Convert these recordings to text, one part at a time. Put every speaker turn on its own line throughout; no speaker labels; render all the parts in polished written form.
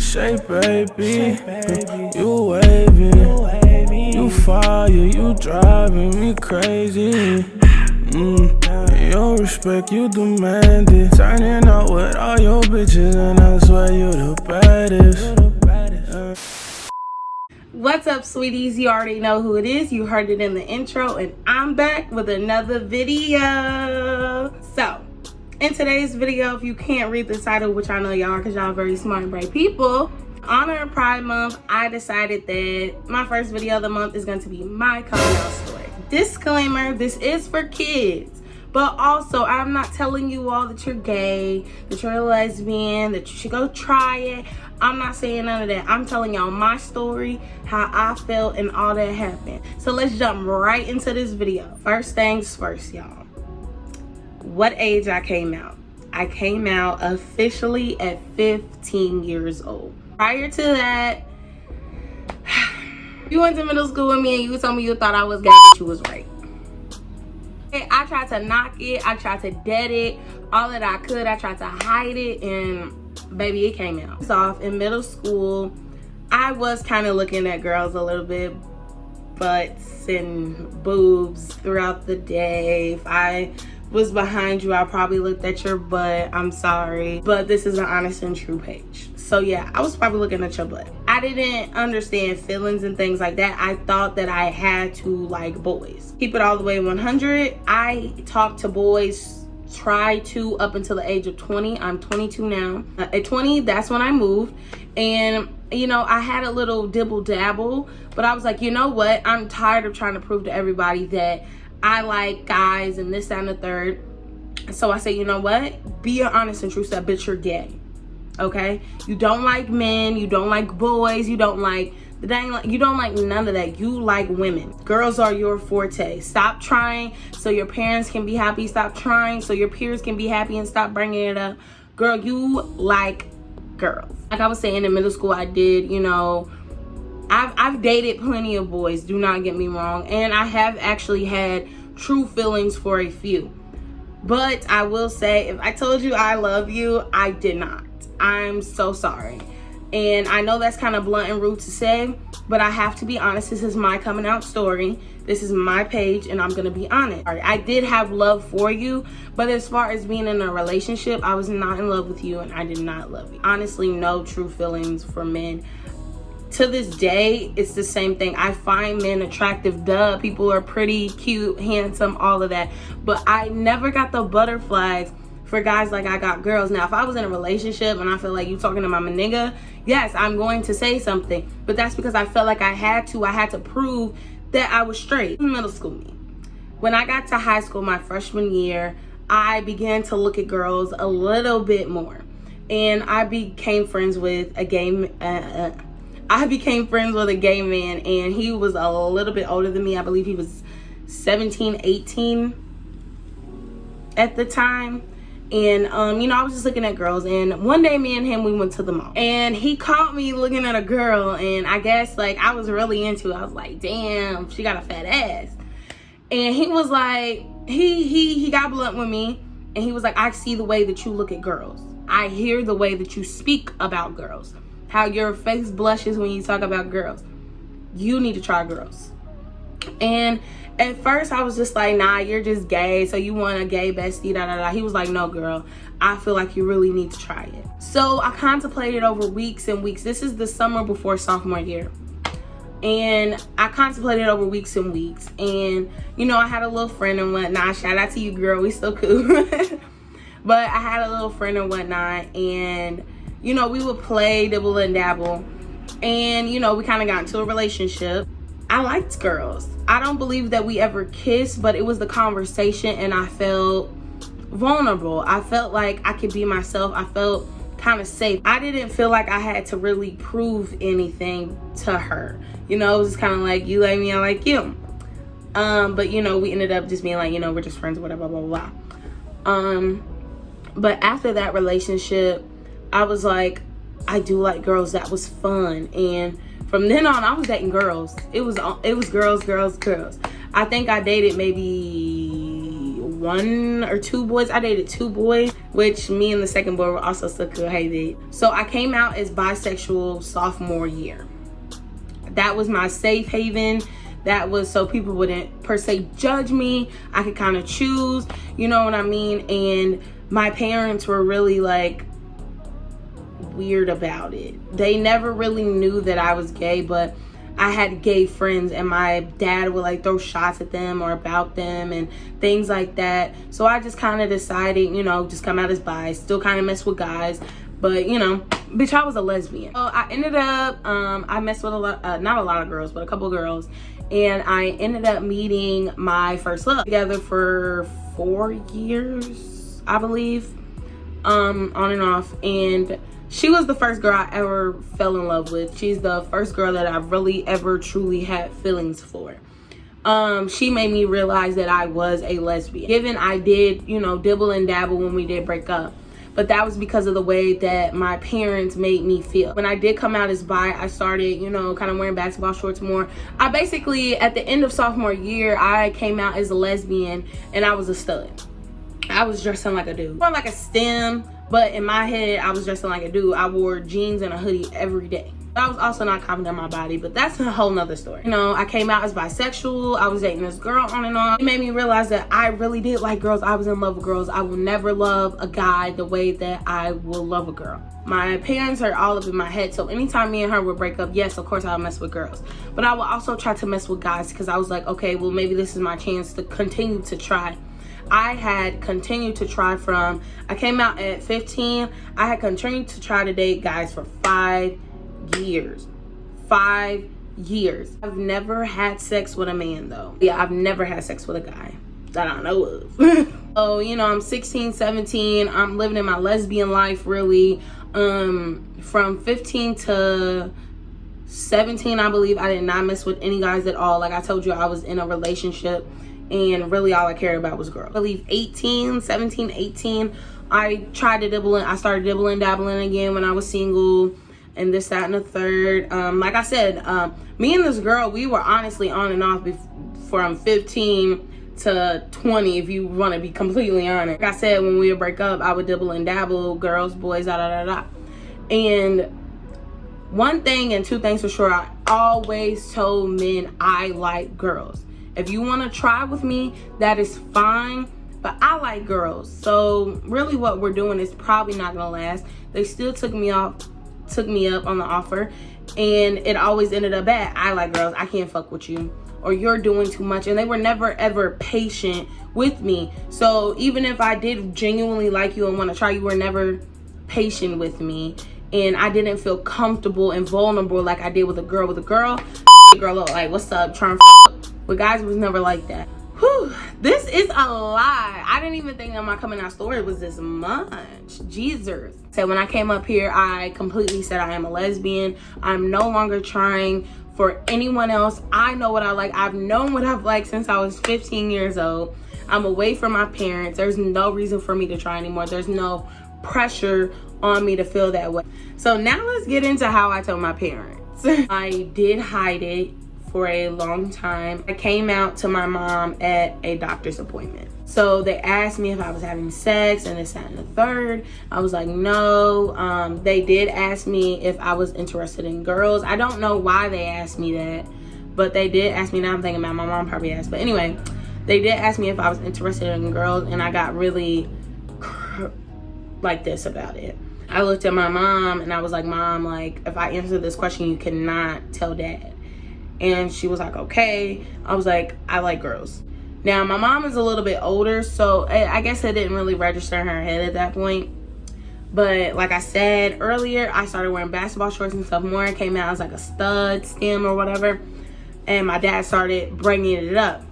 Say baby, you waving, you fire, you driving me crazy. Your respect, you demand it. Turning up with all your bitches, and I swear you the baddest.
What's up, sweeties? You already know who it is. You heard it in the intro, and I'm back with another video. So, in today's video, if you can't read the title, which I know y'all are because y'all are very smart and bright people, Honor Pride Month, I decided that my first video of the month is going to be my coming out story. Disclaimer, this is for kids. But also, I'm not telling you all that you're gay, that you're a lesbian, that you should go try it. I'm not saying none of that. I'm telling y'all my story, how I felt, and all that happened. So let's jump right into this video. First things first, y'all. What age I came out? I came out officially at 15 years old. Prior to that, you went to middle school with me and you told me you thought I was gay, but you was right. I tried to knock it, I tried to dead it, all that I could. I tried to hide it, and baby, it came out. It's off in middle school. I was kind of looking at girls a little bit, butts and boobs throughout the day. If I was behind you, I probably looked at your butt. I'm sorry, but this is an honest and true page. So yeah, I was probably looking at your butt. I didn't understand feelings and things like that. I thought that I had to like boys. Keep it all the way 100. I talked to boys, tried to up until the age of 20. I'm 22 now. At 20, that's when I moved. And you know, I had a little dibble dabble, but I was like, you know what? I'm tired of trying to prove to everybody that I like guys and this, that, and the third. So I said, you know what? Be an honest and true self, bitch, you're gay. Okay? You don't like men, you don't like boys, you don't like you don't like none of that. You like women. Girls are your forte. Stop trying so your parents can be happy. Stop trying so your peers can be happy, and stop bringing it up. Girl, you like girls. Like I was saying, in middle school, I did, you know, I've dated plenty of boys, do not get me wrong, and I have actually had true feelings for a few. But I will say, if I told you I love you, I did not. I'm so sorry. And I know that's kind of blunt and rude to say, but I have to be honest. This is my coming out story. This is my page, and I'm gonna be honest. I did have love for you, but as far as being in a relationship, I was not in love with you, and I did not love you. Honestly, no true feelings for men. To this day, it's the same thing. I find men attractive, duh. People are pretty, cute, handsome, all of that. But I never got the butterflies for guys like I got girls. Now, if I was in a relationship and I feel like you talking to my nigga, yes, I'm going to say something. But that's because I felt like I had to prove that I was straight. Middle school me. When I got to high school my freshman year, I began to look at girls a little bit more. And I became friends with a gay man, and he was a little bit older than me. I believe he was 17, 18 at the time. And you know, I was just looking at girls, and one day me and him, we went to the mall, and he caught me looking at a girl, and I guess like I was really into it. I was like, damn, she got a fat ass. And he was like, he got blunt with me, and he was like, I see the way that you look at girls. I hear the way that you speak about girls. How your face blushes when you talk about girls. You need to try girls. And at first I was just like, nah, you're just gay, so you want a gay bestie, da da da. He was like, no girl, I feel like you really need to try it. So I contemplated over weeks and weeks. This is the summer before sophomore year. And I contemplated over weeks and weeks. And you know, I had a little friend and whatnot. Shout out to you, girl, we still cool. But I had a little friend and whatnot, and you know, we would play dibble and dabble, and you know, we kind of got into a relationship. I liked girls. I don't believe that we ever kissed, but it was the conversation, and I felt vulnerable. I felt like I could be myself. I felt kind of safe. I didn't feel like I had to really prove anything to her. You know, it was kind of like, you like me, I like you. But you know, we ended up just being like, you know, we're just friends, whatever, blah, blah, blah. But after that relationship, I was like, I do like girls. That was fun. And from then on, I was dating girls. It was girls. I think I dated maybe one or two boys. I dated two boys, which me and the second boy were also still cohabited. So I came out as bisexual sophomore year. That was my safe haven. That was so people wouldn't per se judge me. I could kind of choose, you know what I mean? And my parents were really like weird about it. They never really knew that I was gay, but I had gay friends and my dad would like throw shots at them or about them and things like that. So I just kind of decided, you know, just come out as bi, still kind of mess with guys, but you know, bitch, I was a lesbian. So I ended up, I messed with a lot, not a lot of girls, but a couple of girls. And I ended up meeting my first love together for 4 years, I believe, on and off. And she was the first girl I ever fell in love with. She's the first girl that I really ever truly had feelings for. She made me realize that I was a lesbian. Given I did, you know, dibble and dabble when we did break up. But that was because of the way that my parents made me feel. When I did come out as bi, I started, you know, kind of wearing basketball shorts more. I basically, at the end of sophomore year, I came out as a lesbian and I was a stud. I was dressing like a dude. More like a STEM. But in my head, I was dressing like a dude. I wore jeans and a hoodie every day. I was also not confident in my body, but that's a whole nother story. You know, I came out as bisexual. I was dating this girl on and on. It made me realize that I really did like girls. I was in love with girls. I will never love a guy the way that I will love a girl. My parents are all up in my head, so anytime me and her would break up, yes, of course I'll mess with girls. But I will also try to mess with guys because I was like, okay, well, maybe this is my chance to continue to try. I had continued to try from, I came out at 15. I had continued to try to date guys for 5 years. 5 years. I've never had sex with a man though. Yeah, I've never had sex with a guy that I know of. So, you know, I'm 16, 17. I'm living in my lesbian life really. From 15 to 17, I believe, I did not mess with any guys at all. Like I told you, I was in a relationship. And really all I cared about was girls. I believe 17, 18, I tried to dibble in. I started dibbling, dabbling again when I was single and this, that, and the third. Like I said, me and this girl, we were honestly on and off from 15 to 20, if you want to be completely honest. Like I said, when we would break up, I would dibble and dabble, girls, boys, da, da, da, da. And one thing and two things for sure, I always told men I like girls. If you want to try with me, that is fine, but I like girls. So really what we're doing is probably not gonna last. They still took me up on the offer, and it always ended up at, I like girls, I can't fuck with you, or you're doing too much. And they were never ever patient with me. So even if I did genuinely like you and want to try, you were never patient with me. And I didn't feel comfortable and vulnerable like I did with a girl. With a girl look like, what's up, trying to with guys, it was never like that. Whew, this is a lie. I didn't even think that my coming out story was this much. Jesus. So when I came up here, I completely said I am a lesbian. I'm no longer trying for anyone else. I know what I like. I've known what I've liked since I was 15 years old. I'm away from my parents. There's no reason for me to try anymore. There's no pressure on me to feel that way. So now let's get into how I told my parents. I did hide it for a long time. I came out to my mom at a doctor's appointment. So they asked me if I was having sex and this, that, and the third. I was like, no. They did ask me if I was interested in girls. I don't know why they asked me that, but they did ask me. Now I'm thinking about my mom probably asked. But anyway, they did ask me if I was interested in girls, and I got really like this about it. I looked at my mom and I was like, Mom, like, if I answer this question, you cannot tell Dad. And she was like, okay. I was like, I like girls. Now, my mom is a little bit older, so I guess it didn't really register in her head at that point. But like I said earlier, I started wearing basketball shorts and stuff more. It came out as like a stud, STEM or whatever. And my dad started bringing it up.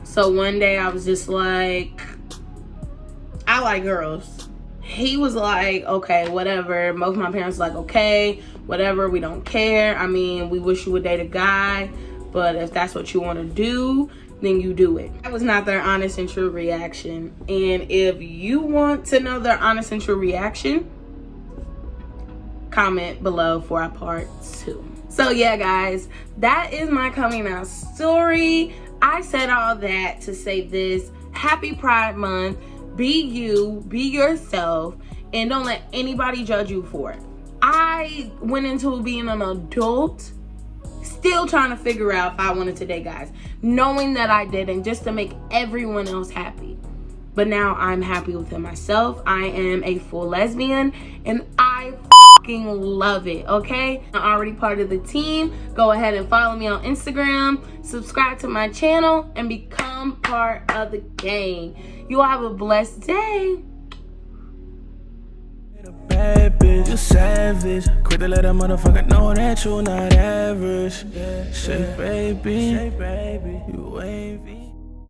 So one day I was just like, I like girls. He was like, okay, whatever. Both my parents were like, okay, whatever, we don't care. I mean, we wish you would date a guy, but if that's what you want to do, then you do it. That was not their honest and true reaction. And if you want to know their honest and true reaction, comment below for a part 2. So yeah, guys, that is my coming out story. I said all that to say this. Happy Pride Month. Be you, be yourself, and don't let anybody judge you for it. I went into being an adult still trying to figure out if I wanted to date guys, knowing that I didn't, just to make everyone else happy. But now I'm happy within myself. I am a full lesbian and I fucking love it, okay? I'm already part of the team. Go ahead and follow me on Instagram, subscribe to my channel, and become part of the gang. You all have a blessed day.
Bad bitch, you savage. Quick to let a motherfucker know that you not average. Say baby, you wavy.